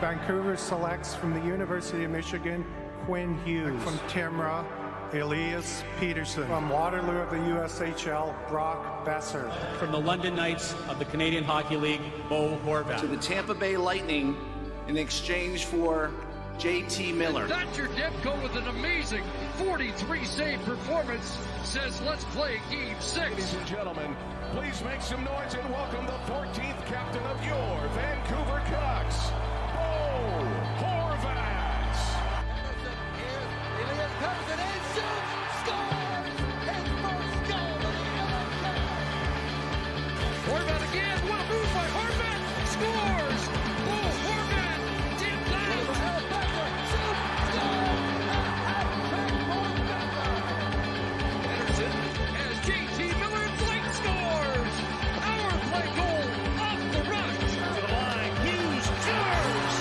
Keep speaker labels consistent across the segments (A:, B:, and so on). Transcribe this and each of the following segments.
A: Vancouver selects from the University of Michigan, Quinn Hughes. From Timrah, Elias Peterson. From Waterloo of the USHL, Brock Besser.
B: From the London Knights of the Canadian Hockey League, Bo Horvath.
C: To the Tampa Bay Lightning in exchange for JT Miller.
D: Thatcher Demko with an amazing 43 save performance says let's play game 6.
E: Ladies and gentlemen, please make some noise and welcome the 14th captain of your Vancouver Canucks, Bo Horvath.
F: Elias comes in and shoots, scores his first goal of the NFL.
D: Horvath again, what a move by Horvath, scores! Bo Horvath did that! Anderson as JT Miller flank scores! Power play goal off the rush! To the line, Hughes scores!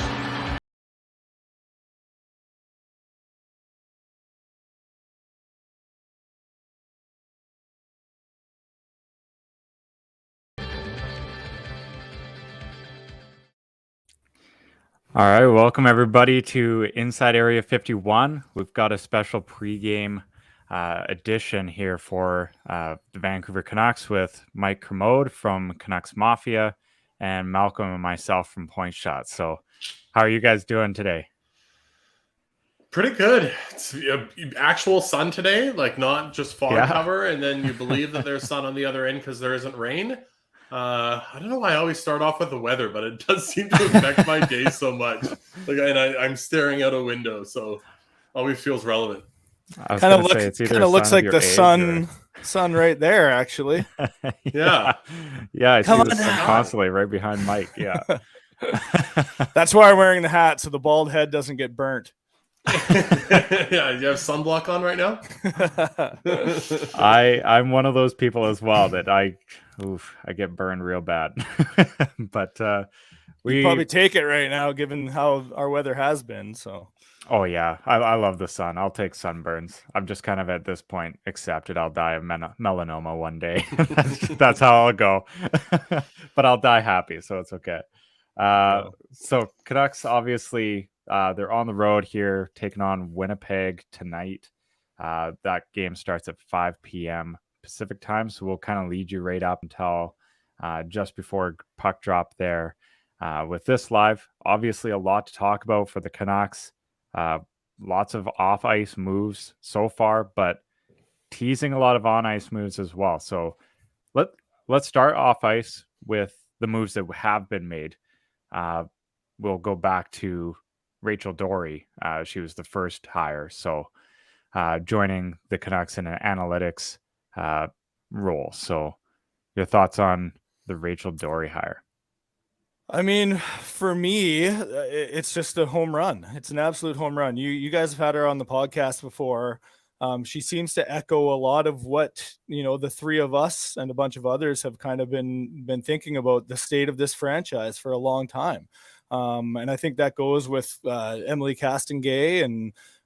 G: All right, welcome everybody to Inside Area 51. We've got a special pregame edition here for the Vancouver Canucks with Mike Kermode from Canucks Mafia and Malcolm and myself from Point Shots. So how are you guys doing today?
H: Pretty good. It's actual sun today, like not just fog cover, and then you believe that there's sun on the other end because there isn't rain. I don't know why I always start off with the weather, but it does seem to affect my day so much. I'm staring out a window, so always feels relevant.
I: Kind of looks like the sun right there, actually.
H: Yeah.
G: I see the sun constantly right behind Mike. Yeah.
I: That's why I'm wearing the hat, so the bald head doesn't get burnt.
H: Yeah, you have sunblock on right now?
G: I'm one of those people as well that I get burned real bad. But
I: we probably take it right now given how our weather has been. So
G: oh yeah, I love the sun. I'll take sunburns. I'm just kind of at this point accepted I'll die of melanoma one day. That's how I'll go. But I'll die happy, so it's okay. So Canucks, obviously, they're on the road here, taking on Winnipeg tonight. That game starts at 5 p.m. Pacific time, so we'll kind of lead you right up until just before puck drop there. With this live, obviously a lot to talk about for the Canucks. Lots of off-ice moves so far, but teasing a lot of on-ice moves as well. So let's start off-ice with the moves that have been made. We'll go back to Rachel Doerrie. She was the first hire, so joining the Canucks in an analytics role. So your thoughts on the Rachel Doerrie hire?
I: I mean, for me, it's just a home run. It's an absolute home run. You guys have had her on the podcast before. She seems to echo a lot of what, the three of us and a bunch of others have kind of been thinking about the state of this franchise for a long time. And I think that goes with Emily Castengay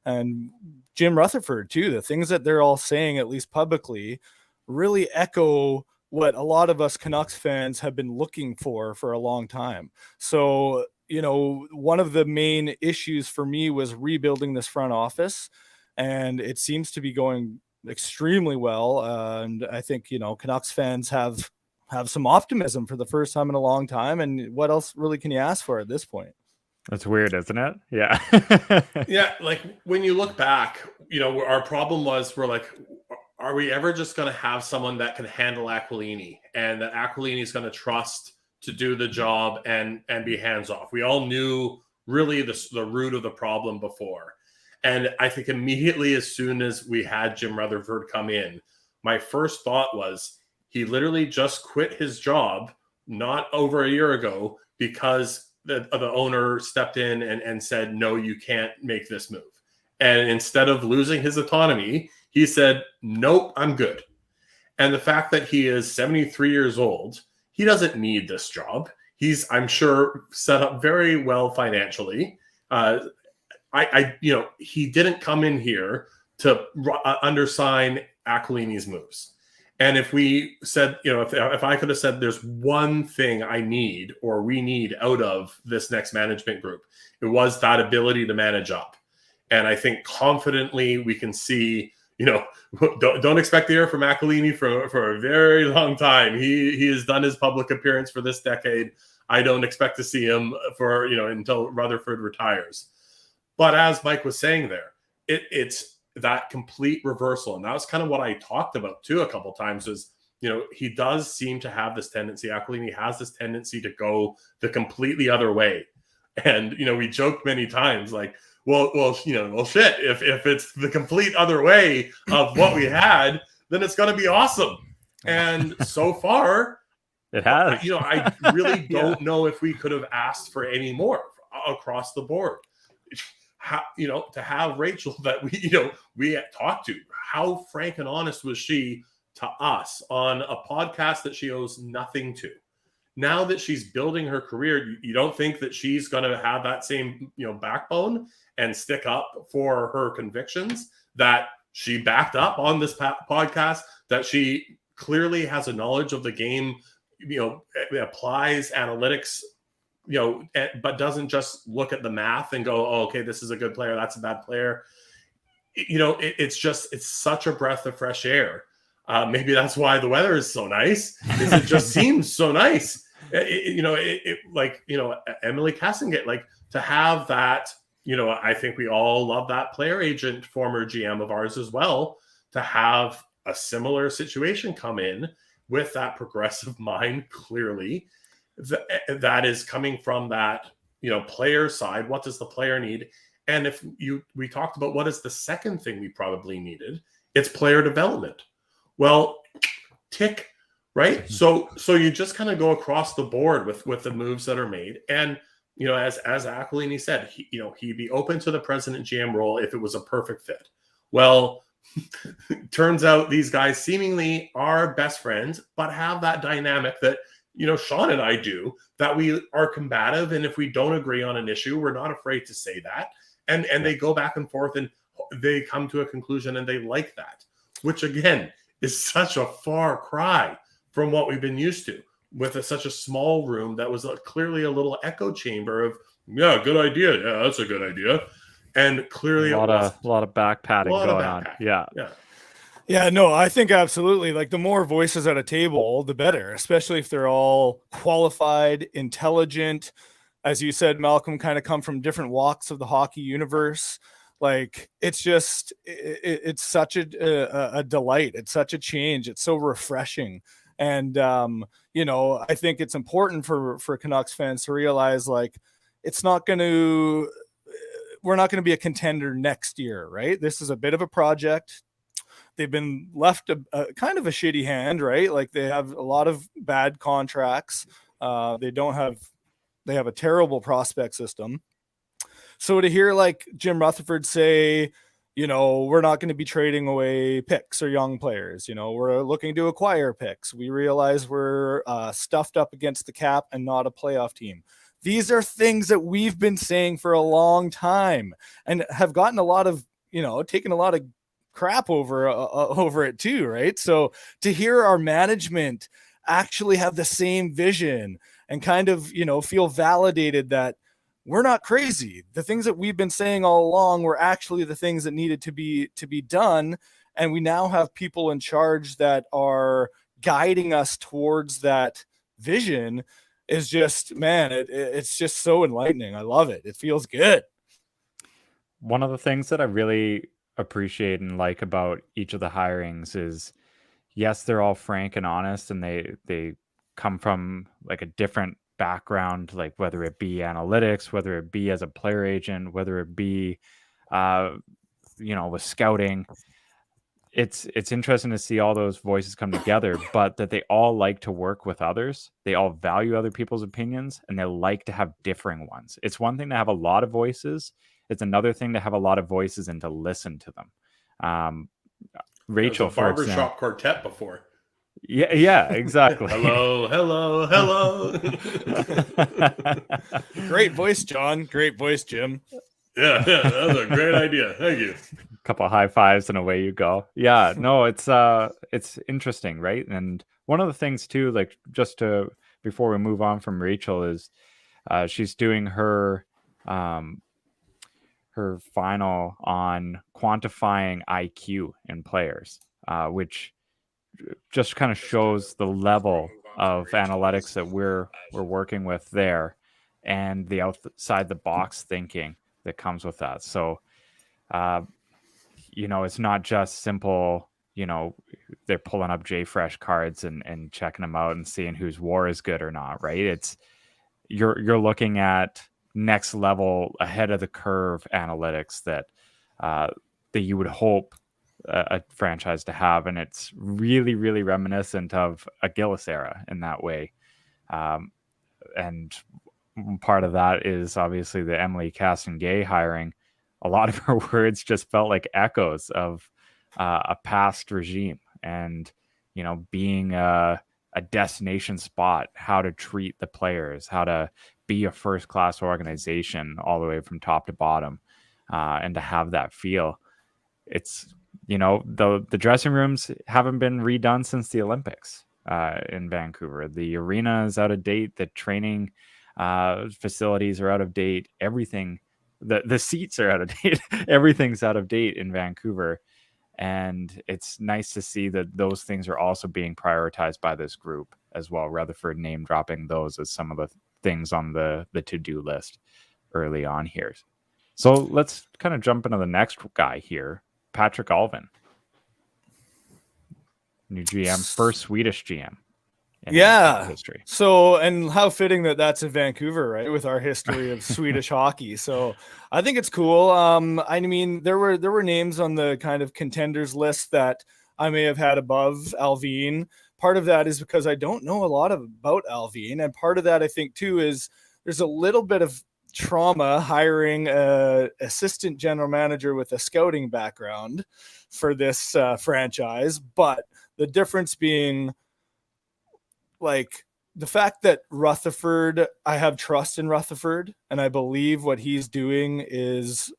I: and Jim Rutherford too. The things that they're all saying, at least publicly, really echo what a lot of us Canucks fans have been looking for a long time. So, one of the main issues for me was rebuilding this front office, and it seems to be going extremely well. And I think, Canucks fans have some optimism for the first time in a long time. And what else really can you ask for at this point?
G: That's weird, isn't it? Yeah.
H: Yeah, like when you look back, our problem was we're like, are we ever just going to have someone that can handle Aquilini and that Aquilini is going to trust to do the job and be hands off? We all knew really the root of the problem before. And I think immediately as soon as we had Jim Rutherford come in, my first thought was he literally just quit his job not over a year ago because the owner stepped in and said, no, you can't make this move. And instead of losing his autonomy, he said, nope, I'm good. And the fact that he is 73 years old, he doesn't need this job. He's, I'm sure, set up very well financially. He didn't come in here to undersign Aquilini's moves. And if we said, if I could have said there's one thing I need or we need out of this next management group, it was that ability to manage up. And I think confidently we can see, don't expect to hear from Aquilini for a very long time. He has done his public appearance for this decade. I don't expect to see him for, until Rutherford retires. But as Mike was saying there, it's that complete reversal. And that was kind of what I talked about too a couple of times is, he does seem to have this tendency, Aquilini has this tendency to go the completely other way. And, we joked many times like, well, shit, if it's the complete other way of what we had, then it's going to be awesome. And so far,
G: it has.
H: I really don't know if we could have asked for any more across the board. To have Rachel that we talked to, how frank and honest was she to us on a podcast that she owes nothing to? Now that she's building her career, you don't think that she's going to have that same backbone and stick up for her convictions that she backed up on this podcast, that she clearly has a knowledge of the game, applies analytics, but doesn't just look at the math and go, oh, okay, this is a good player, that's a bad player. It's such a breath of fresh air. Maybe that's why the weather is so nice, is it just seems so nice. Emily Cassingate, like to have that, I think we all love that player agent, former GM of ours as well, to have a similar situation come in with that progressive mind, clearly, that is coming from that, player side. What does the player need? And if we talked about what is the second thing we probably needed, it's player development. Well, tick, right? So you just kind of go across the board with the moves that are made. And, as Aquilini said, he'd be open to the president GM role if it was a perfect fit. Well, turns out these guys seemingly are best friends, but have that dynamic that, Sean and I do, that we are combative. And if we don't agree on an issue, we're not afraid to say that. And they go back and forth and they come to a conclusion and they like that, which again is such a far cry from what we've been used to with such a small room that was clearly a little echo chamber of, yeah, good idea. Yeah, that's a good idea. And clearly
G: a lot of back padding going on. Yeah.
I: Yeah, no, I think absolutely. Like the more voices at a table, the better, especially if they're all qualified, intelligent. As you said, Malcolm, kind of come from different walks of the hockey universe. Like it's just, it's such a delight. It's such a change. It's so refreshing. And, I think it's important for Canucks fans to realize like, we're not going to be a contender next year, right? This is a bit of a project. They've been left a kind of a shitty hand, right? Like they have a lot of bad contracts. They have a terrible prospect system. So to hear like Jim Rutherford say, we're not going to be trading away picks or young players. We're looking to acquire picks. We realize we're stuffed up against the cap and not a playoff team. These are things that we've been saying for a long time and have gotten a lot of, taken a lot of crap over it too, right? So to hear our management actually have the same vision and kind of, feel validated that we're not crazy. The things that we've been saying all along were actually the things that needed to be done. And we now have people in charge that are guiding us towards that vision. Is just, man, it's just so enlightening. I love it. It feels good.
G: One of the things that I really appreciate and like about each of the hirings is, yes, they're all frank and honest, and they come from like a different background, like whether it be analytics, whether it be as a player agent, whether it be with scouting. It's interesting to see all those voices come together, but that they all like to work with others. They all value other people's opinions, and they like to have differing ones. It's one thing to have a lot of voices. It's another thing to have a lot of voices and to listen to them. Rachel, for example,
H: barbershop quartet before.
G: Yeah, exactly.
H: hello.
I: Great voice, John. Great voice, Jim.
H: Yeah, that was a great idea. Thank you.
G: Couple of high fives and away you go. Yeah, no, it's interesting, right? And one of the things too, like before we move on from Rachel, is she's doing her final on quantifying IQ in players, which just kind of shows the level of analytics that we're working with there, and the outside the box thinking that comes with that. So it's not just simple, they're pulling up JFresh cards and checking them out and seeing whose war is good or not, right? It's you're looking at next level, ahead of the curve analytics that you would hope a franchise to have, and it's really, really reminiscent of a Gillis era in that way. And part of that is obviously the Emily Castonguay hiring. A lot of her words just felt like echoes of a past regime, and being a destination spot, how to treat the players, how to be a first-class organization all the way from top to bottom, and to have that feel. It's the dressing rooms haven't been redone since the Olympics in Vancouver. The arena is out of date. The training facilities are out of date. Everything, the seats are out of date. Everything's out of date in Vancouver. And it's nice to see that those things are also being prioritized by this group as well. Rutherford name dropping those as some of the things on the to-do list early on here. So let's kind of jump into the next guy here, Patrick Alvin, new GM, first Swedish GM.
I: Yeah.
G: History.
I: So, and how fitting that that's in Vancouver, right? With our history of Swedish hockey. So I think it's cool. I mean, there were names on the kind of contenders list that I may have had above Alvin. Part of that is because I don't know a lot about Alvin. And part of that, I think too, is there's a little bit of trauma hiring a assistant general manager with a scouting background for this franchise. But the difference being, like, the fact that Rutherford, I have trust in Rutherford, and I believe what he's doing is,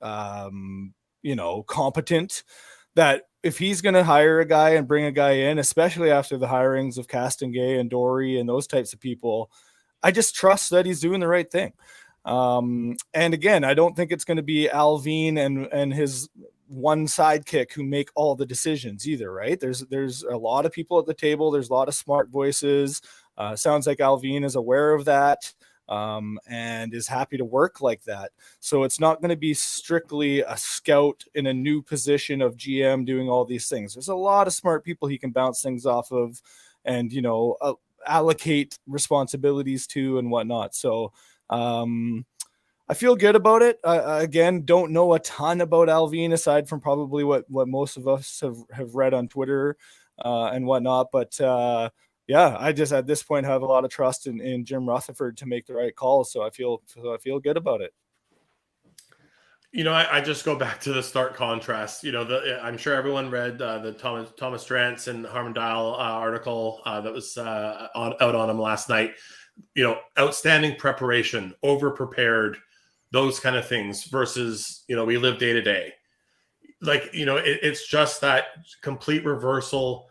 I: competent. That if he's going to hire a guy and bring a guy in, especially after the hirings of Castonguay and Dory and those types of people, I just trust that he's doing the right thing. And again, I don't think it's going to be Alvin and his one sidekick who make all the decisions either, right? There's a lot of people at the table. There's a lot of smart voices. Sounds like Alvin is aware of that, and is happy to work like that. So it's not going to be strictly a scout in a new position of GM doing all these things. There's a lot of smart people he can bounce things off of and, allocate responsibilities to and whatnot. So, I feel good about it. Again, don't know a ton about Alvin aside from probably what most of us have read on Twitter and whatnot. But yeah, I just at this point have a lot of trust in Jim Rutherford to make the right calls. So I feel good about it.
H: I just go back to the stark contrast. I'm sure everyone read the Thomas Drance and Harmon Dial article that was out on him last night. Outstanding preparation, over-prepared, those kind of things versus, we live day to day. Like, it's just that complete reversal,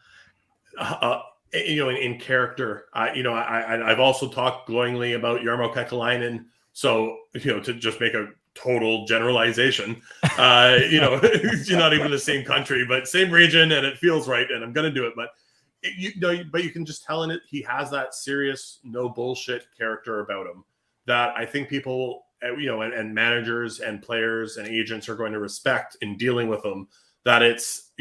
H: in character. I've also talked glowingly about Jarmo Kekalainen. So, to just make a total generalization. You're not even in the same country, but same region, and it feels right, and I'm going to do it. But but you can just tell in it, he has that serious, no bullshit character about him that I think people, and managers and players and agents are going to respect in dealing with him. That it's,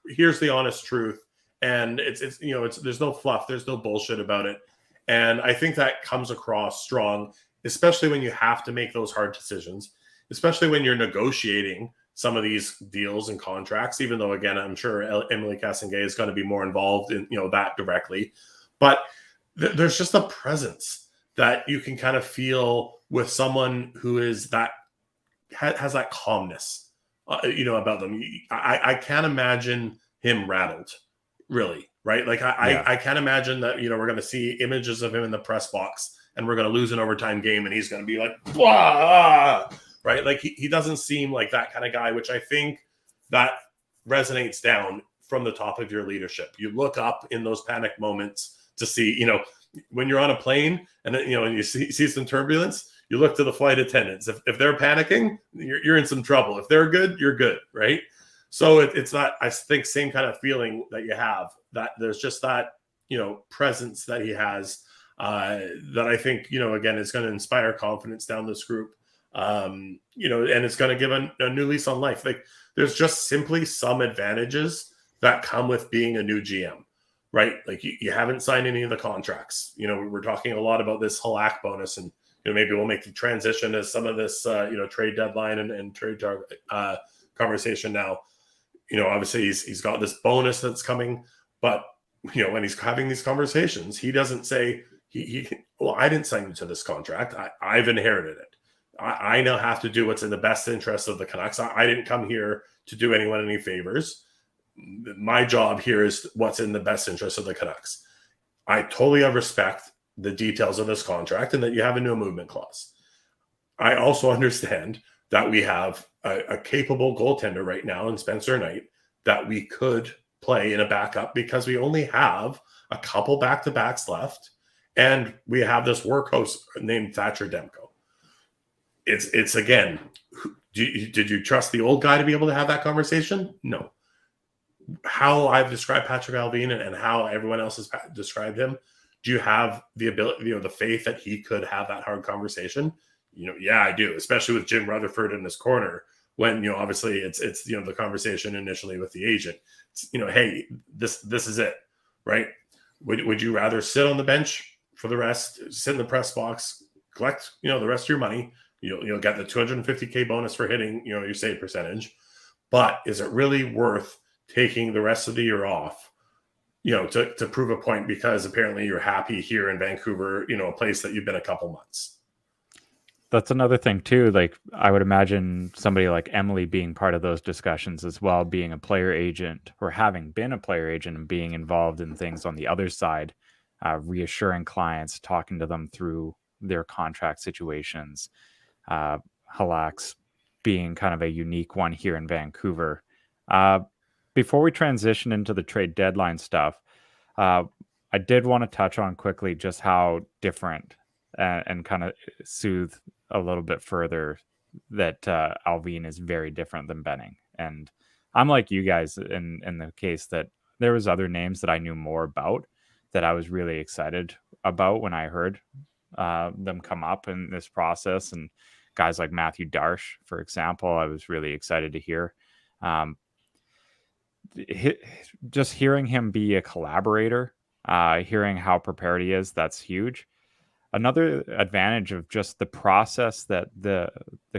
H: here's the honest truth, and it's there's no fluff, there's no bullshit about it, and I think that comes across strong, especially when you have to make those hard decisions, especially when you're negotiating some of these deals and contracts, even though, again, I'm sure Emily Cassinghé is going to be more involved in, that directly. But there's just a presence that you can kind of feel with someone who is that has that calmness, about them. I can't imagine him rattled, really, right? Like I can't imagine that, we're going to see images of him in the press box and we're going to lose an overtime game and he's going to be like, blah, right? Like he doesn't seem like that kind of guy, which I think that resonates down from the top of your leadership. You look up in those panic moments to see, when you're on a plane and then, and you see some turbulence, you look to the flight attendants. If they're panicking, you're in some trouble. If they're good, you're good, right? So it's that, I think, same kind of feeling that you have, that there's just that, presence that he has, that I think, again, is going to inspire confidence down this group. And it's going to give a new lease on life. Like there's just simply some advantages that come with being a new GM, right? Like you haven't signed any of the contracts. We're talking a lot about this Halak bonus, and maybe we'll make the transition as some of this, trade deadline and trade conversation now. Obviously he's got this bonus that's coming, but when he's having these conversations, he doesn't say I didn't sign you to this contract. I've inherited it. I now have to do what's in the best interest of the Canucks. I didn't come here to do anyone any favors. My job here is what's in the best interest of the Canucks. I totally respect the details of this contract and that you have a no movement clause. I also understand that we have a capable goaltender right now in Spencer Knight that we could play in a backup because we only have a couple back-to-backs left, and we have this workhorse named Thatcher Demko. It's again, did you trust the old guy to be able to have that conversation? No. How I've described Patrick Allvin and how everyone else has described him, do you have the ability, the faith that he could have that hard conversation? Yeah, I do, especially with Jim Rutherford in his corner when, obviously it's the conversation initially with the agent. It's, hey, this is it, right? Would you rather sit on the bench for the rest, sit in the press box, collect, the rest of your money? You'll get the $250K bonus for hitting, your save percentage. But is it really worth taking the rest of the year off, to prove a point because apparently you're happy here in Vancouver, a place that you've been a couple months?
G: That's another thing too. Like I would imagine somebody like Emily being part of those discussions as well, being a player agent or having been a player agent and being involved in things on the other side, reassuring clients, talking to them through their contract situations. Halak's being kind of a unique one here in Vancouver. Before we transition into the trade deadline stuff, I did want to touch on quickly just how different and kind of soothe a little bit further that Allvin is very different than Benning. And I'm like you guys in the case that there was other names that I knew more about that I was really excited about when I heard them come up in this process. And guys like Matthew Darsh, for example, I was really excited to hear. Just hearing him be a collaborator, hearing how prepared he is, that's huge. Another advantage of just the process that the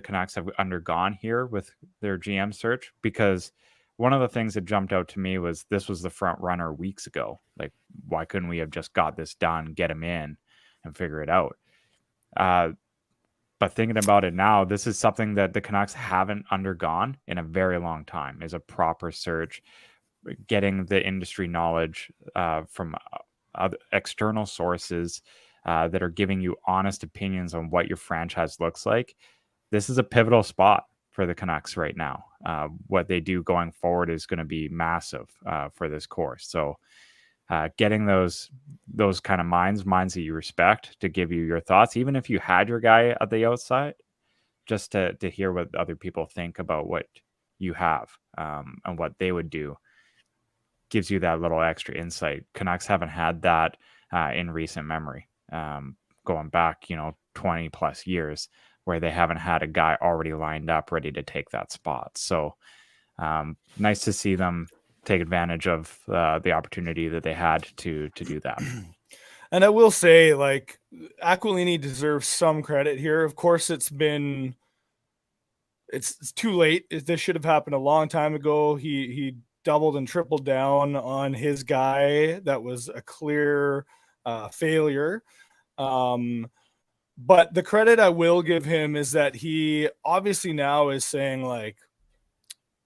G: Canucks have undergone here with their GM search, because one of the things that jumped out to me was this was the front runner weeks ago. Like, why couldn't we have just got this done, get him in, and figure it out? But thinking about it now, this is something that the Canucks haven't undergone in a very long time, is a proper search, getting the industry knowledge from other external sources that are giving you honest opinions on what your franchise looks like. This is a pivotal spot for the Canucks right now. What they do going forward is going to be massive for this course. So getting those kind of minds that you respect to give you your thoughts, even if you had your guy at the outside, just to hear what other people think about what you have, and what they would do, gives you that little extra insight. Canucks haven't had that in recent memory, going back, 20 plus years, where they haven't had a guy already lined up ready to take that spot. So nice to see them take advantage of the opportunity that they had to do that.
I: And I will say, like, Aquilini deserves some credit here. Of course, it's too late. This should have happened a long time ago. He doubled and tripled down on his guy. That was a clear failure. But the credit I will give him is that he obviously now is saying, like,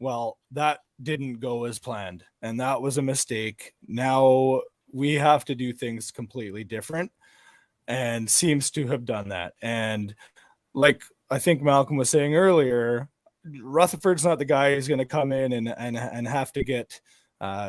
I: well, that didn't go as planned, and that was a mistake. Now we have to do things completely different, and seems to have done that. And like I think Malcolm was saying earlier, Rutherford's not the guy who's going to come in and have to get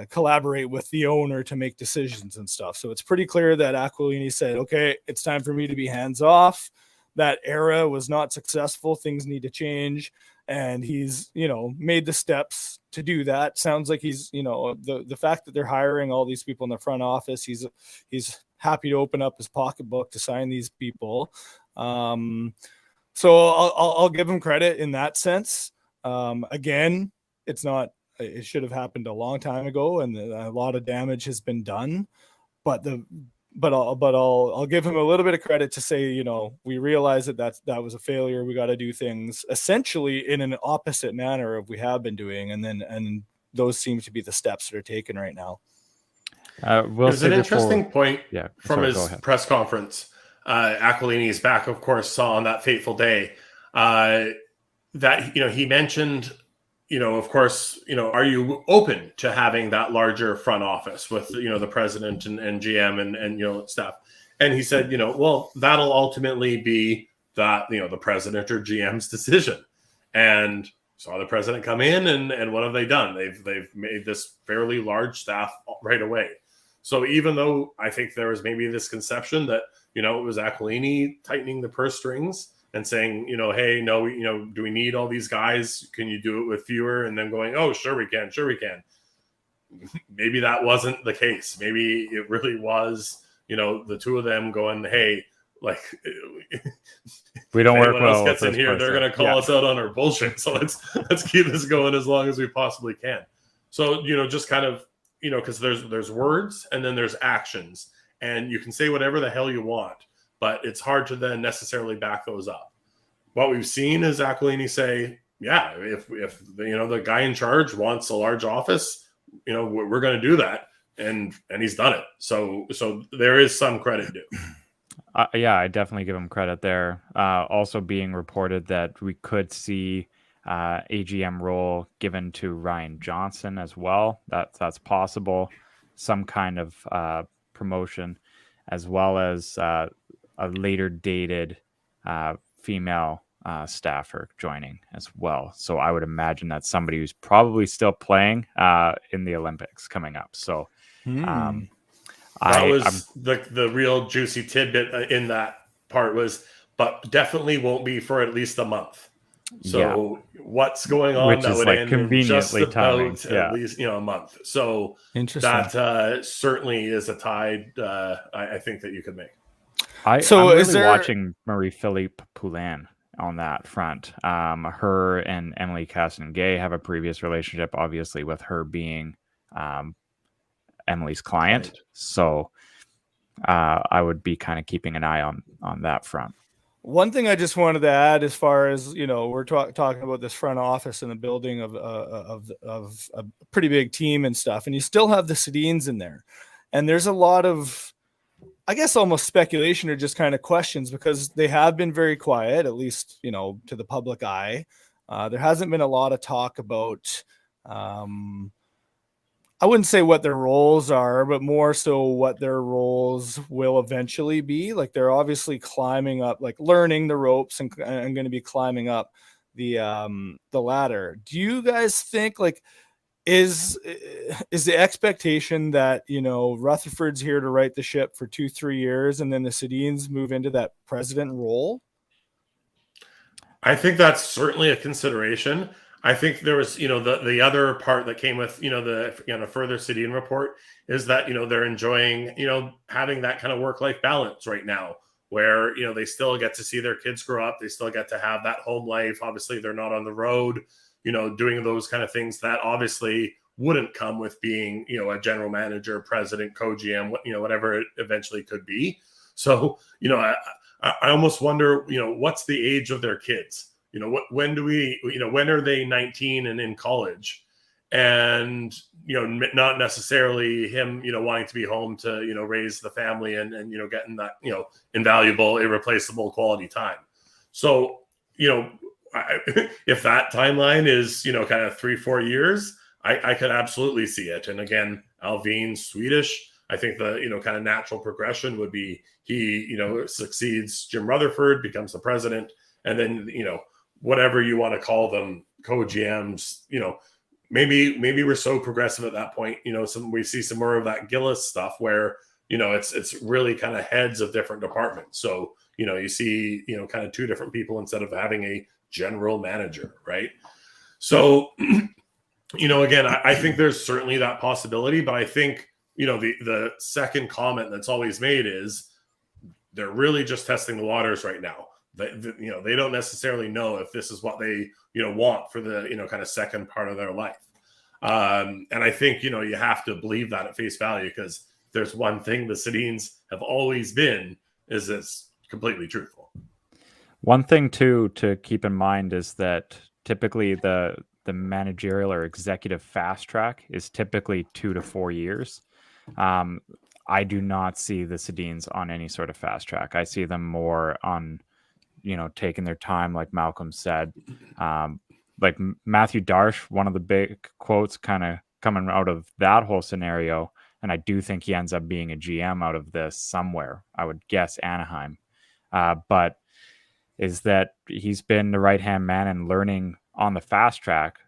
I: collaborate with the owner to make decisions and stuff. So it's pretty clear that Aquilini said, okay, it's time for me to be hands off. That era was not successful. Things need to change. And he's, made the steps to do that. Sounds like he's, the fact that they're hiring all these people in the front office, he's happy to open up his pocketbook to sign these people. So I'll give him credit in that sense. Again, it should have happened a long time ago, and a lot of damage has been done. But I'll give him a little bit of credit to say, we realize that was a failure. We got to do things essentially in an opposite manner of we have been doing, and those seem to be the steps that are taken right now.
H: There's an interesting point from his press conference. Aquilini's back, of course, saw on that fateful day that he mentioned, of course, are you open to having that larger front office with, the president and GM and staff? And he said, well, that'll ultimately be that, the president or GM's decision. And saw the president come in, and what have they done? They've made this fairly large staff right away. So even though I think there was maybe this conception that, it was Aquilini tightening the purse strings and saying, hey, no, do we need all these guys? Can you do it with fewer? And then going, oh, sure we can. Maybe that wasn't the case. Maybe it really was, the two of them going, hey, like,
G: we don't work well.
H: Else gets in here, they're going to call us out on our bullshit. So let's keep this going as long as we possibly can. So, just kind of, because there's words and then there's actions, and you can say whatever the hell you want, but it's hard to then necessarily back those up. What we've seen is Aquilini say, yeah, if the guy in charge wants a large office, we're going to do that. And he's done it. So there is some credit due.
G: Yeah, I definitely give him credit there. Also being reported that we could see AGM role given to Ryan Johnson as well. That's possible. Some kind of promotion, as well as a later dated female staffer joining as well. So I would imagine that's somebody who's probably still playing in the Olympics coming up. So
H: that was the real juicy tidbit in that part was, but definitely won't be for at least a month. So what's going on?
G: Which
H: that
G: is
H: would
G: like
H: end
G: conveniently
H: just about
G: timing.
H: at least a month. So that certainly is a tide I think that you could make.
G: I'm really watching Marie-Philippe Poulin on that front. Her and Emily Caston-Gay have a previous relationship, obviously, with her being Emily's client. Right. So I would be kind of keeping an eye on that front.
I: One thing I just wanted to add, as far as we're talking about this front office and the building of a pretty big team and stuff, and you still have the Sedins in there, and there's a lot of, I guess, almost speculation or just kind of questions, because they have been very quiet, at least to the public eye. There hasn't been a lot of talk about. I wouldn't say what their roles are, but more so what their roles will eventually be. Like, they're obviously climbing up, like learning the ropes and going to be climbing up the ladder. Do you guys think, like, is the expectation that, Rutherford's here to right the ship for 2-3 years and then the Sedins move into that president role?
H: I think that's certainly a consideration. I think there was, the other part that came with, the further Sedin report is that, they're enjoying, having that kind of work-life balance right now where, they still get to see their kids grow up. They still get to have that home life. Obviously, they're not on the road, doing those kind of things that obviously wouldn't come with being, a general manager, president, co-GM, whatever it eventually could be. So, I almost wonder, what's the age of their kids? When are they 19 and in college? And, not necessarily him, wanting to be home to, raise the family and getting that, invaluable, irreplaceable quality time. So, if that timeline is, kind of 3-4 years, I could absolutely see it. And again, Alvin's Swedish. I think the, kind of natural progression would be he, succeeds Jim Rutherford, becomes the president, and then, whatever you want to call them, co-GMs, maybe we're so progressive at that point, we see some more of that Gillis stuff where, it's really kind of heads of different departments. So, you see, kind of two different people instead of having a general manager, right? So, again, I think there's certainly that possibility, but I think, the second comment that's always made is they're really just testing the waters right now. They don't necessarily know if this is what they, want for the, kind of second part of their life. And I think, you have to believe that at face value, because there's one thing the Sedins have always been is it's completely truthful.
G: One thing too to keep in mind is that typically the managerial or executive fast track is typically 2 to 4 years. I do not see the Sedins on any sort of fast track. I see them more on, taking their time, like Malcolm said. Like Matthew Darsh, one of the big quotes kind of coming out of that whole scenario, and I do think he ends up being a GM out of this somewhere. I would guess Anaheim. But is that he's been the right-hand man and learning on the fast track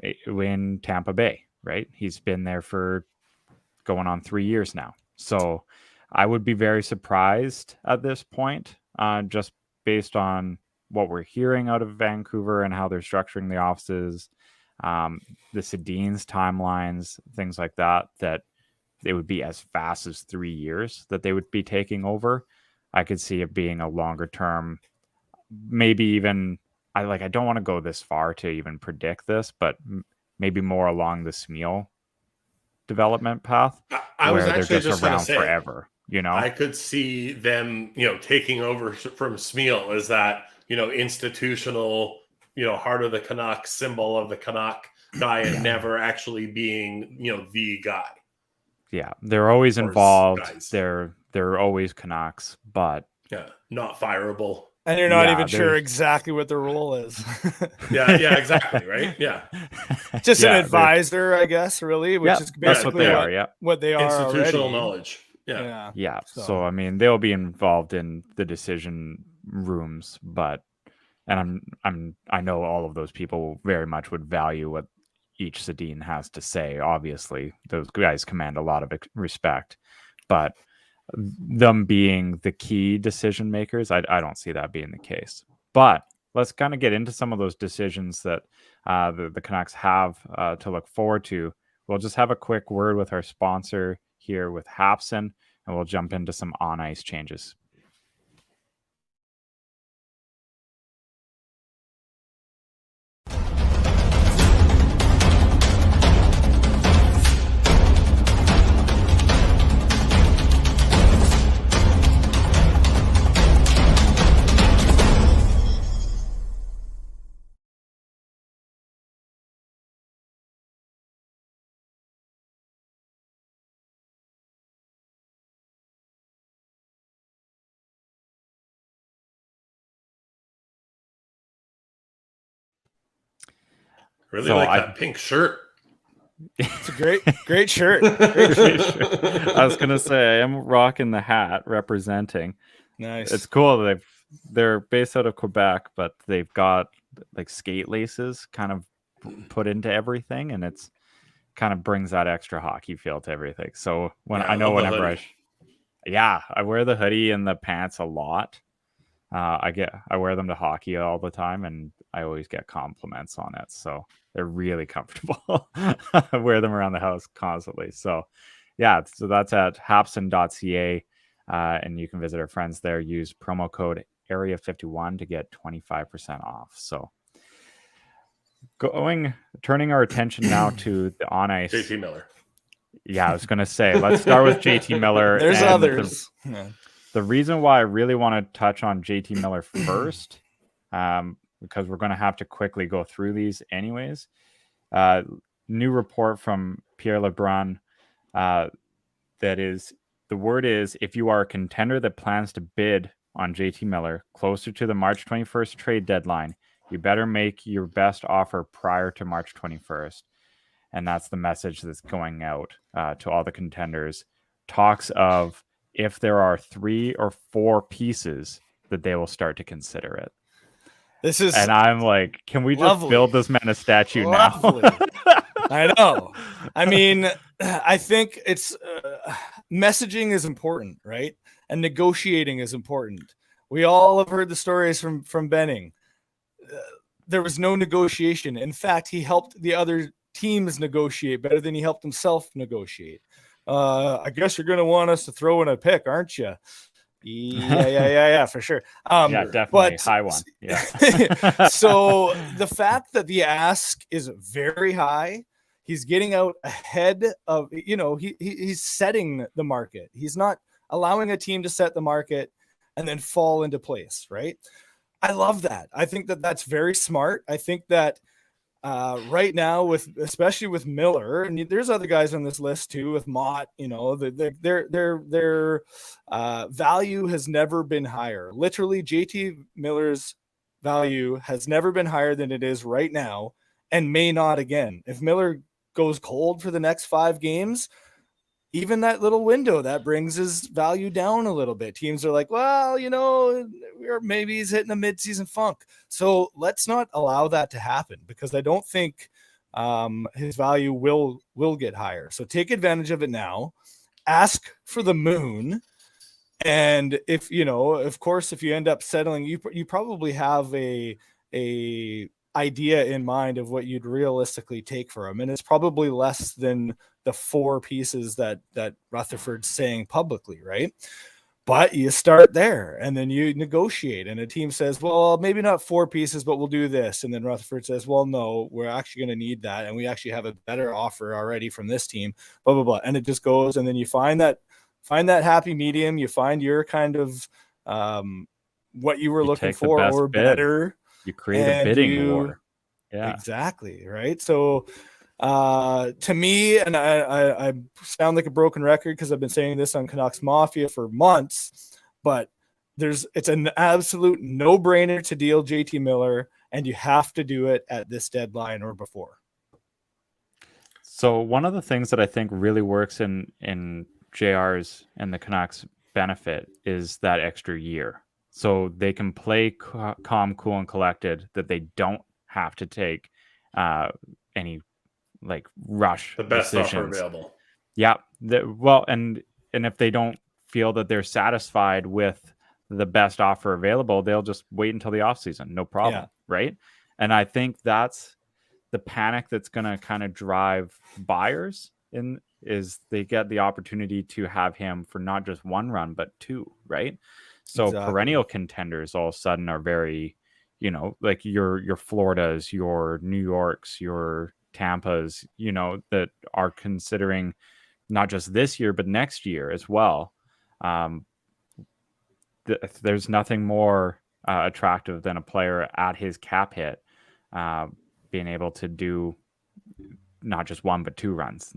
G: in Tampa Bay, right? He's been there for going on 3 years now. So I would be very surprised at this point, just based on what we're hearing out of Vancouver and how they're structuring the offices, the Sedin's timelines, things like that, that it would be as fast as 3 years that they would be taking over. I could see it being a longer term, maybe even, I don't want to go this far to even predict this, but maybe more along the Smeal development path.
H: I was
G: where
H: actually
G: they're
H: just
G: around
H: say,
G: forever.
H: I could see them, taking over from Smeal as that, institutional, heart of the Canuck, symbol of the Canuck guy, and never actually being, the guy.
G: Yeah, they're always involved. They're always Canucks, but
H: not fireable.
I: And you're not even sure exactly what their role is.
H: yeah, exactly, right? Yeah.
I: Just an advisor, I guess, really, which is basically what they are.
H: Institutional
I: already.
H: knowledge.
G: Yeah. So I mean, they'll be involved in the decision rooms, but I know all of those people very much would value what each Sedin has to say. Obviously, those guys command a lot of respect, but them being the key decision makers, I don't see that being the case. But let's kind of get into some of those decisions that the Canucks have to look forward to. We'll just have a quick word with our sponsor here with Hapson, and we'll jump into some on-ice changes.
H: Really like that pink shirt.
I: It's a great shirt.
G: Great shirt. I was gonna say I am rocking the hat representing.
I: Nice.
G: It's cool that they're based out of Quebec, but they've got like skate laces kind of put into everything, and it's kind of brings that extra hockey feel to everything. So when I wear the hoodie and the pants a lot. I wear them to hockey all the time, and I always get compliments on it. So they're really comfortable. I wear them around the house constantly. So yeah, so that's at hapson.ca, and you can visit our friends there. Use promo code area51 to get 25% off. So turning our attention now to the on ice.
H: JT Miller.
G: Yeah, I was going to say, let's start with JT Miller.
I: There's others.
G: The reason why I really want to touch on JT Miller first, because we're going to have to quickly go through these anyways. New report from Pierre Lebrun, that is, the word is, if you are a contender that plans to bid on JT Miller closer to the March 21st trade deadline, you better make your best offer prior to March 21st. And that's the message that's going out to all the contenders. Talks of if there are 3 or 4 pieces that they will start to consider it. And I'm like, can we just build this man a statue now?
I: I know. I mean, I think it's messaging is important, right? And negotiating is important. We all have heard the stories from Benning. There was no negotiation. In fact, he helped the other teams negotiate better than he helped himself negotiate. I guess you're going to want us to throw in a pick, aren't you? Yeah, for sure.
G: Yeah, definitely high one. Yeah.
I: So the fact that the ask is very high, he's getting out ahead of, he's setting the market. He's not allowing a team to set the market and then fall into place, right? I love that. I think that that's very smart. I think that right now, especially with Miller, and there's other guys on this list too, with Mott, their value has never been higher. Literally, JT Miller's value has never been higher than it is right now, and may not again. If Miller goes cold for the next 5 games, even that little window, that brings his value down a little bit. Teams are like, well, maybe he's hitting a midseason funk. So let's not allow that to happen, because I don't think his value will get higher. So take advantage of it now. Ask for the moon. And if, of course, if you end up settling, you probably have a idea in mind of what you'd realistically take for him. And it's probably less than the 4 pieces that Rutherford's saying publicly, right? But you start there and then you negotiate, and a team says, well, maybe not 4 pieces, but we'll do this. And then Rutherford says, well, no, we're actually going to need that. And we actually have a better offer already from this team, blah, blah, blah. And it just goes. And then you find that happy medium. You find your kind of what you were looking for, or better.
G: You create a bidding war. Yeah,
I: exactly. Right. So to me, and I sound like a broken record because I've been saying this on Canucks Mafia for months, but it's an absolute no-brainer to deal JT Miller, and you have to do it at this deadline or before.
G: So one of the things that I think really works in JR's and the Canucks' benefit is that extra year. So they can play calm, cool, and collected, that they don't have to take any rush
H: the best
G: decisions.
H: offer available.
G: Yeah. And if they don't feel that they're satisfied with the best offer available, they'll just wait until the offseason. No problem. Yeah. Right. And I think that's the panic that's going to kind of drive buyers is they get the opportunity to have him for not just 1 run, but 2. Right. So exactly. Perennial contenders all of a sudden are very, like your Floridas, your New Yorks, your Tampas, that are considering not just this year, but next year as well. There's nothing more attractive than a player at his cap hit being able to do not just 1, but 2 runs.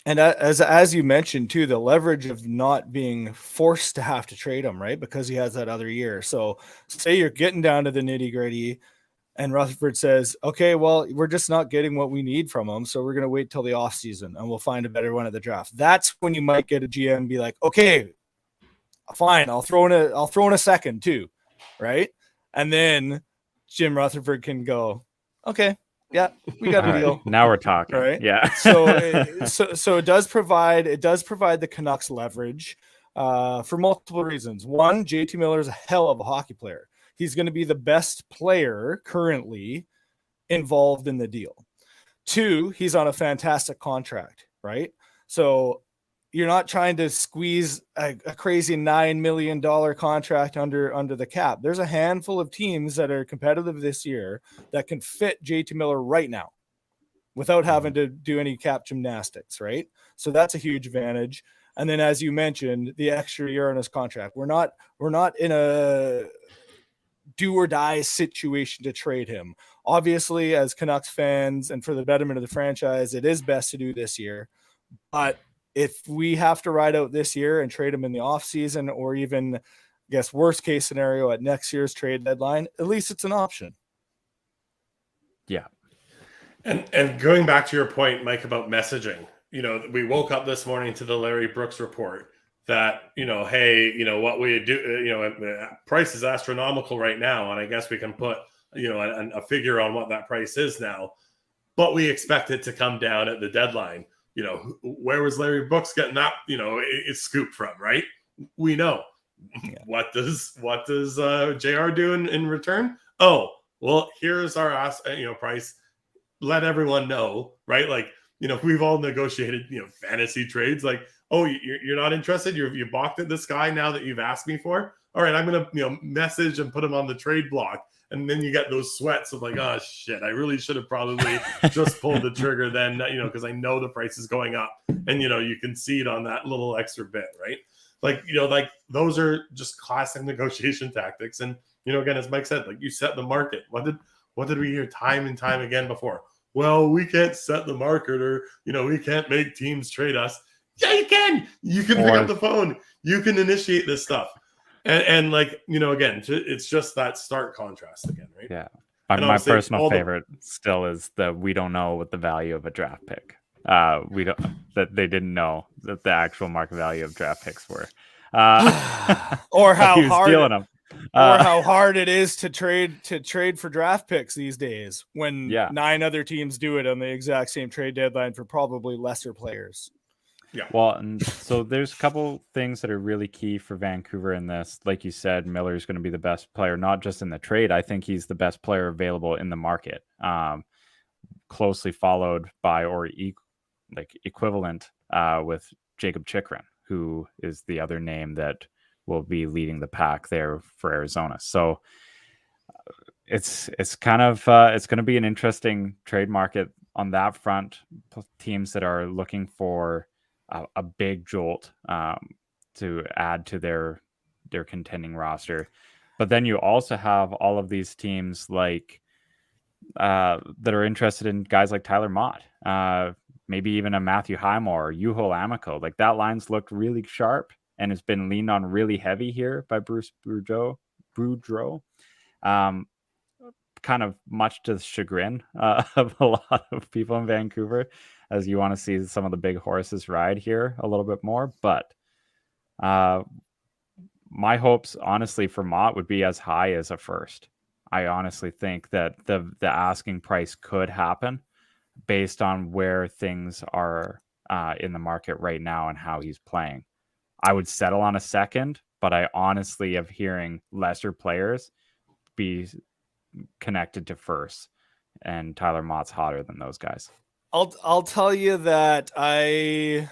I: And as you mentioned too, the leverage of not being forced to have to trade him, right? Because he has that other year. So say you're getting down to the nitty gritty and Rutherford says, okay, well, we're just not getting what we need from him. So we're going to wait till the off season and we'll find a better one at the draft. That's when you might get a GM and be like, okay, fine. I'll throw in a second too. Right. And then Jim Rutherford can go, okay, yeah, we got a deal.
G: Now we're talking,
I: right?
G: Yeah.
I: So it does provide the Canucks leverage. for multiple reasons. One, JT Miller is a hell of a hockey player. He's going to be the best player currently involved in the deal. Two, he's on a fantastic contract, right? So you're not trying to squeeze a crazy $9 million contract under the cap. There's a handful of teams that are competitive this year that can fit JT Miller right now without having to do any cap gymnastics, right? So that's a huge advantage. And then, as you mentioned, the extra year on his contract. We're not in a do or die situation to trade him. Obviously, as Canucks fans and for the betterment of the franchise, it is best to do this year. But if we have to ride out this year and trade him in the offseason, or even, I guess, worst case scenario at next year's trade deadline, at least it's an option.
G: Yeah.
H: And going back to your point, Mike, about messaging, we woke up this morning to the Larry Brooks report that, hey, what we do, price is astronomical right now. And I guess we can put, a figure on what that price is now, but we expect it to come down at the deadline. Where was Larry Brooks getting that, it's scoop from, right? We know. Yeah. What does JR do in return? Oh, well, here's our price. Let everyone know, right? Like, we've all negotiated, fantasy trades. Like, oh, you're not interested? You balked at this guy now that you've asked me for? All right, I'm going to, message and put him on the trade block. And then you get those sweats of like, oh, shit, I really should have probably just pulled the trigger then, because I know the price is going up. And, you can see it on that little extra bit, right? Like, like those are just classic negotiation tactics. And, again, as Mike said, like you set the market. What did we hear time and time again before? Well, we can't set the market, or, we can't make teams trade us. Yeah, you can. You can pick up the phone. You can initiate this stuff. And like, again, it's just that stark contrast again, right?
G: Yeah. My personal favorite still is we don't know what the value of a draft pick. They didn't know that the actual market value of draft picks were.
I: Or how hard it is to trade for draft picks these days when 9 other teams do it on the exact same trade deadline for probably lesser players.
G: Yeah. Well, and so there's a couple things that are really key for Vancouver in this. Like you said, Miller's going to be the best player, not just in the trade. I think he's the best player available in the market. Closely followed by equivalent with Jacob Chychrun, who is the other name that will be leading the pack there for Arizona. So it's kind of it's going to be an interesting trade market on that front. Teams that are looking for a big jolt to add to their contending roster. But then you also have all of these teams like that are interested in guys like Tyler Mott, maybe even a Matthew Highmore or Juho Amico. Like that line's looked really sharp and has been leaned on really heavy here by Bruce Boudreau. Kind of much to the chagrin of a lot of people in Vancouver, as you want to see some of the big horses ride here a little bit more. But my hopes, honestly, for Mott would be as high as a first. I honestly think that the asking price could happen based on where things are in the market right now and how he's playing. I would settle on a second, but I honestly am hearing lesser players be connected to first, and Tyler Mott's hotter than those guys.
I: I'll tell you that I'd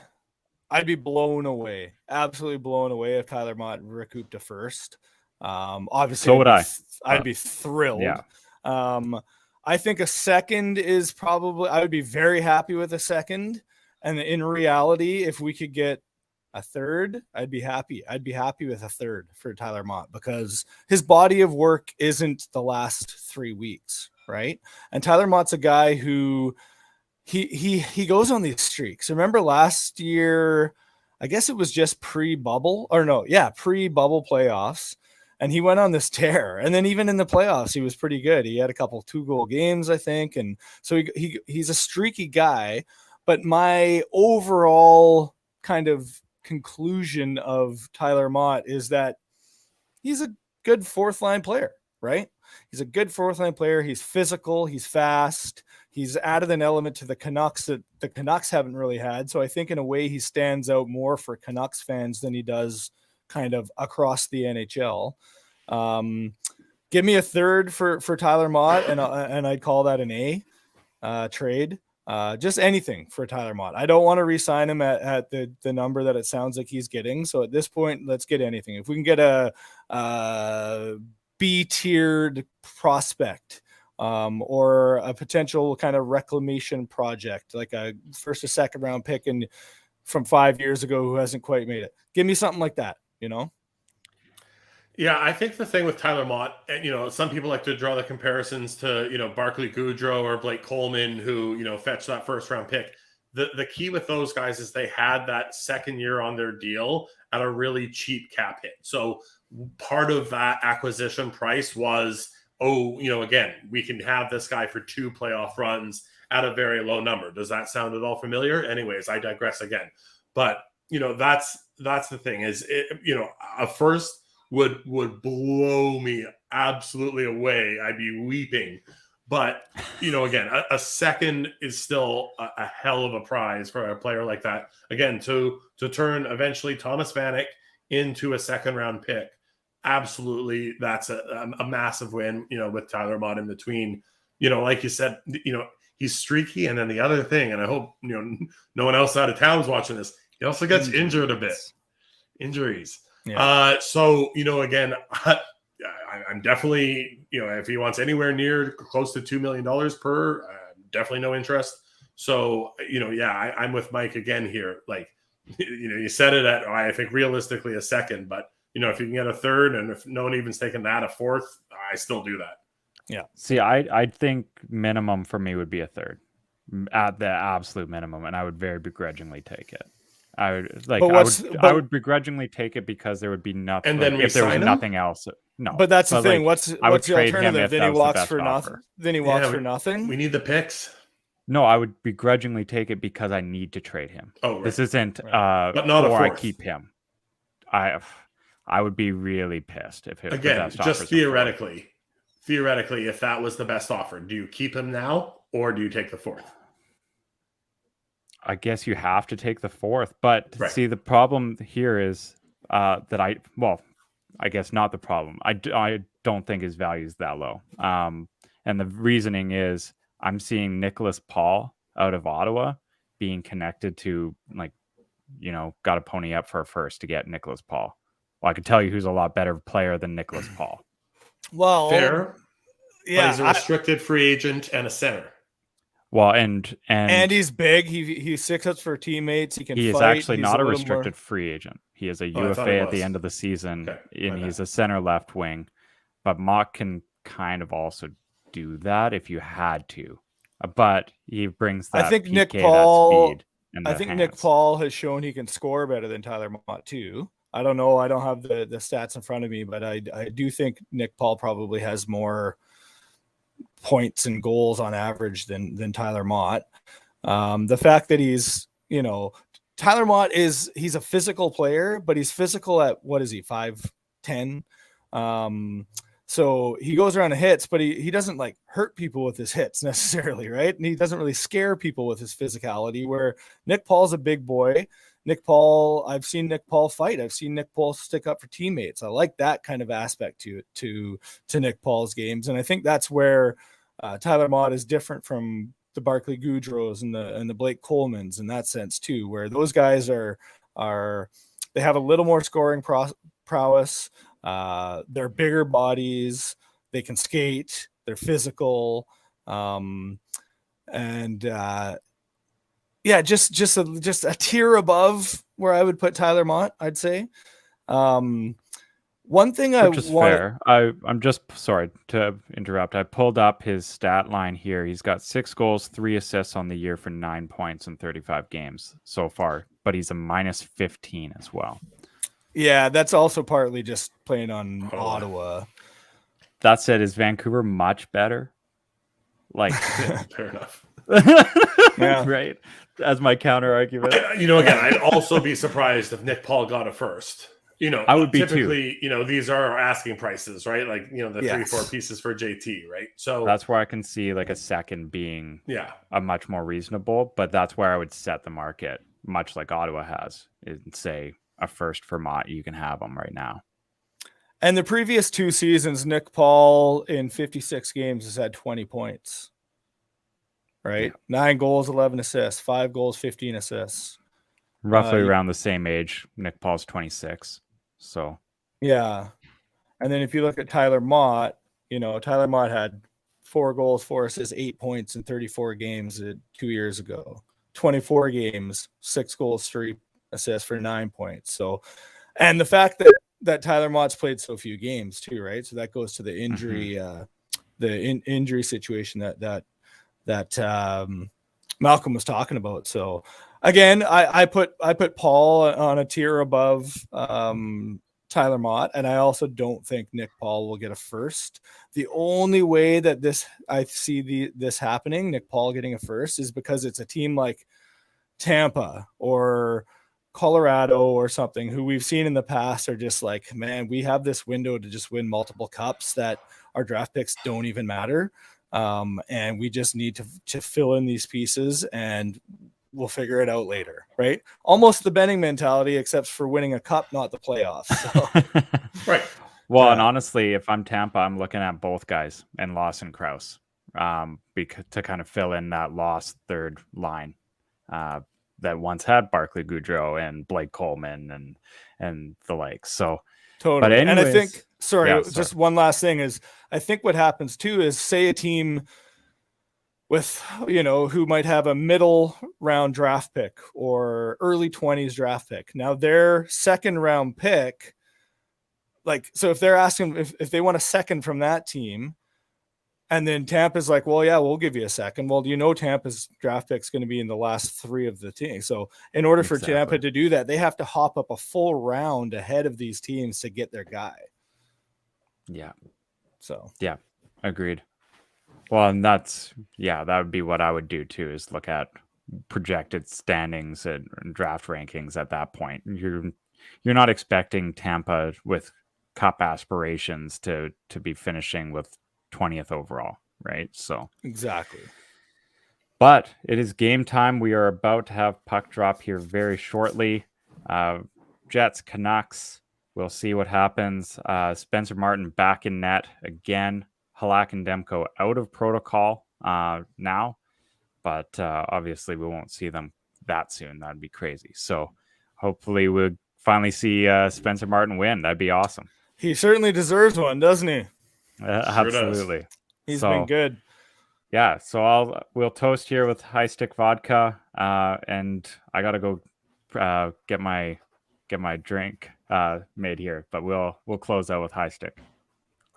I: be blown away, absolutely blown away if Tyler Mott recouped a first. Obviously,
G: so would
I: I'd be thrilled.
G: Yeah.
I: I think a second is probably, I would be very happy with a second. And in reality, if we could get a third, I'd be happy. I'd be happy with a third for Tyler Mott because his body of work isn't the last 3 weeks, right? And Tyler Mott's a guy who he goes on these streaks. Remember last year, I guess it was just pre-bubble playoffs, and he went on this tear. And then even in the playoffs, he was pretty good. He had a couple 2-goal games, I think, and so he's a streaky guy. But my overall kind of conclusion of Tyler Mott is that he's a good fourth line player, right? He's a good fourth line player. He's physical. He's fast. he's added an element to the Canucks that the Canucks haven't really had. So I think in a way he stands out more for Canucks fans than he does kind of across the NHL. Give me a third for Tyler Mott, and I'd call that an A trade. Just anything for Tyler Mott. I don't want to re-sign him at the number that it sounds like he's getting. So at this point, let's get anything. If we can get a B-tiered prospect, or a potential kind of reclamation project, like a first or second round pick and from 5 years ago who hasn't quite made it. Give me something like that, you know?
H: Yeah, I think the thing with Tyler Mott, some people like to draw the comparisons to, Barclay Goodrow or Blake Coleman, who, fetched that first round pick. The key with those guys is they had that second year on their deal at a really cheap cap hit. So part of that acquisition price was, again, we can have this guy for 2 playoff runs at a very low number. Does that sound at all familiar? Anyways, I digress again. But, that's the thing is, a first would blow me absolutely away. I'd be weeping. But, again, a second is still a hell of a prize for a player like that. Again, to turn eventually Thomas Vanek into a second round pick. Absolutely. That's a massive win, with Tyler Mott in between. Like you said, he's streaky. And then the other thing, and I hope, no one else out of town's watching this, he also gets injured a bit. Injuries. Yeah. So, again, I'm definitely, if he wants anywhere near close to $2 million per, definitely no interest. So, I'm with Mike again here. Like, you said it at, I think realistically a second, but if you can get a third and if no one even's taken that, a fourth, I still do that.
G: Yeah. See, I think minimum for me would be a third at the absolute minimum. And I would very begrudgingly take it. I would begrudgingly take it because there would be nothing.
H: And then
G: if there was nothing else, no.
I: But that's the thing. What's the alternative? Then he walks for
G: nothing.
I: Then he walks for nothing.
H: We need the picks.
G: No, I would begrudgingly take it because I need to trade him.
H: Oh, right.
G: This isn't.
H: But not
G: or
H: a
G: I
H: fourth.
G: keep him. I would be really pissed if it
H: again, just theoretically, if that was the best offer, do you keep him now or do you take the fourth?
G: I guess you have to take the fourth, but
H: right.
G: See, the problem here is that I guess not the problem. I don't think his value is that low. And the reasoning is I'm seeing Nicholas Paul out of Ottawa being connected to got to pony up for a first to get Nicholas Paul. Well, I can tell you who's a lot better player than Nicholas Paul.
I: Well,
H: fair. Yeah, but he's a restricted free agent and a center.
G: Well, and
I: he's big. He sticks up for teammates. He can.
G: He is
I: fight.
G: actually
I: He's
G: not a restricted free agent. He is a UFA at the end of the season, and he's a center left wing. But Mock can kind of also do that if you had to. But he brings that.
I: I think
G: PK,
I: Nick Paul.
G: That speed
I: I think Nick Paul has shown he can score better than Tyler Mott too. I don't know. I don't have the stats in front of me, but I do think Nick Paul probably has more points and goals on average than Tyler Mott. The fact that he's, Tyler Mott he's a physical player, but he's physical at, what is he, 5'10"? So he goes around and hits, but he doesn't hurt people with his hits necessarily, right? And he doesn't really scare people with his physicality, where Nick Paul's a big boy. I've seen Nick Paul fight. I've seen Nick Paul stick up for teammates. I like that kind of aspect to Nick Paul's games. And I think that's where Tyler Mott is different from the Barclay Goodrows and the Blake Colemans in that sense too, where those guys they have a little more scoring prowess. They're bigger bodies. They can skate. They're physical. Yeah, just a tier above where I would put Tyler Mott, I'd say. One thing
G: Which is fair. I'm just sorry to interrupt. I pulled up his stat line here. He's got 6 goals, 3 assists on the year for 9 points in 35 games so far, but he's a minus 15 as well.
I: Yeah, that's also partly just playing on Ottawa.
G: That said, is Vancouver much better?
H: Fair enough.
G: Yeah. Right. As my counter argument.
H: Again, I'd also be surprised if Nick Paul got a first.
G: I would be
H: typically, these are our asking prices, right? Like, the 3-4 pieces for JT, right? So
G: that's where I can see like a second being a much more reasonable, but that's where I would set the market, much like Ottawa has, and say a first for Mott, you can have them right now.
I: And the previous 2 seasons, Nick Paul in 56 games has had 20 points. Right? 9 goals, 11 assists, 5 goals, 15 assists.
G: Roughly around the same age. Nick Paul's 26. So
I: yeah. And then if you look at Tyler Mott, Tyler Mott had 4 goals, 4 assists, 8 points in 34 games 2 years ago. 24 games, 6 goals, 3 assists for 9 points. So, and the fact that Tyler Mott's played so few games too, right? So that goes to the injury, injury situation that Malcolm was talking about. So again, I put Paul on a tier above Tyler Mott, and I also don't think Nick Paul will get a first. The only way that I see this happening, Nick Paul getting a first, is because it's a team like Tampa or Colorado or something who we've seen in the past are just like, man, we have this window to just win multiple cups that our draft picks don't even matter. And we just need to fill in these pieces and we'll figure it out later. Right. Almost the Benning mentality, except for winning a cup, not the playoffs. So.
H: Right.
G: Well, and honestly, if I'm Tampa, I'm looking at both guys and Lawson Krause, to kind of fill in that lost third line, that once had Barclay Goodrow and Blake Coleman and the like. So
I: totally.
G: But anyways,
I: and I think, just one last thing is, I think what happens too is, say a team with, who might have a middle round draft pick or early 20s draft pick. Now their second round pick, so if they're asking if they want a second from that team, and then Tampa's like, well, yeah, we'll give you a second. Well, Tampa's draft pick's going to be in the last 3 of the team. So in order for Tampa to do that, they have to hop up a full round ahead of these teams to get their guy.
G: Yeah.
I: So,
G: yeah, agreed. Well, and that would be what I would do too, is look at projected standings and draft rankings at that point. You're not expecting Tampa with cup aspirations to be finishing with 20th overall, right? So
I: exactly.
G: But it is game time. We are about to have puck drop here very shortly. Jets, Canucks. We'll see what happens. Spencer Martin back in net again. Halak and Demko out of protocol now, but obviously we won't see them that soon. That'd be crazy. So hopefully we'll finally see Spencer Martin win. That'd be awesome.
I: He certainly deserves one, doesn't he?
G: Absolutely.
I: He's been good.
G: Yeah, so we'll toast here with High Stick vodka, and I gotta go get my drink made here, but we'll close out with High Stick.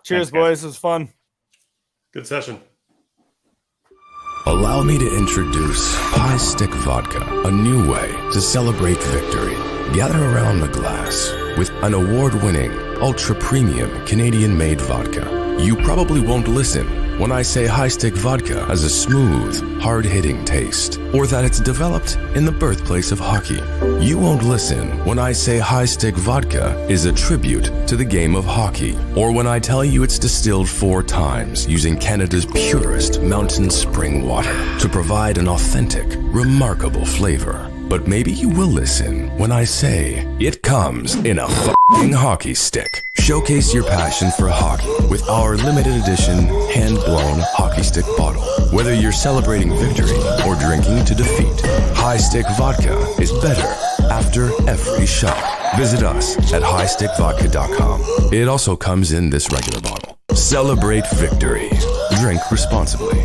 I: Cheers, boys! It was fun.
H: Good session.
J: Allow me to introduce High Stick Vodka, a new way to celebrate victory. Gather around the glass with an award-winning, ultra-premium Canadian-made vodka. You probably won't listen when I say High Stick Vodka has a smooth, hard-hitting taste, or that it's developed in the birthplace of hockey. You won't listen when I say High Stick Vodka is a tribute to the game of hockey, or when I tell you it's distilled 4 times using Canada's purest mountain spring water to provide an authentic, remarkable flavor. But maybe you will listen when I say it comes in a fucking hockey stick. Showcase your passion for hockey with our limited edition hand-blown hockey stick bottle. Whether you're celebrating victory or drinking to defeat, High Stick Vodka is better after every shot. Visit us at highstickvodka.com. It also comes in this regular bottle. Celebrate victory. Drink responsibly.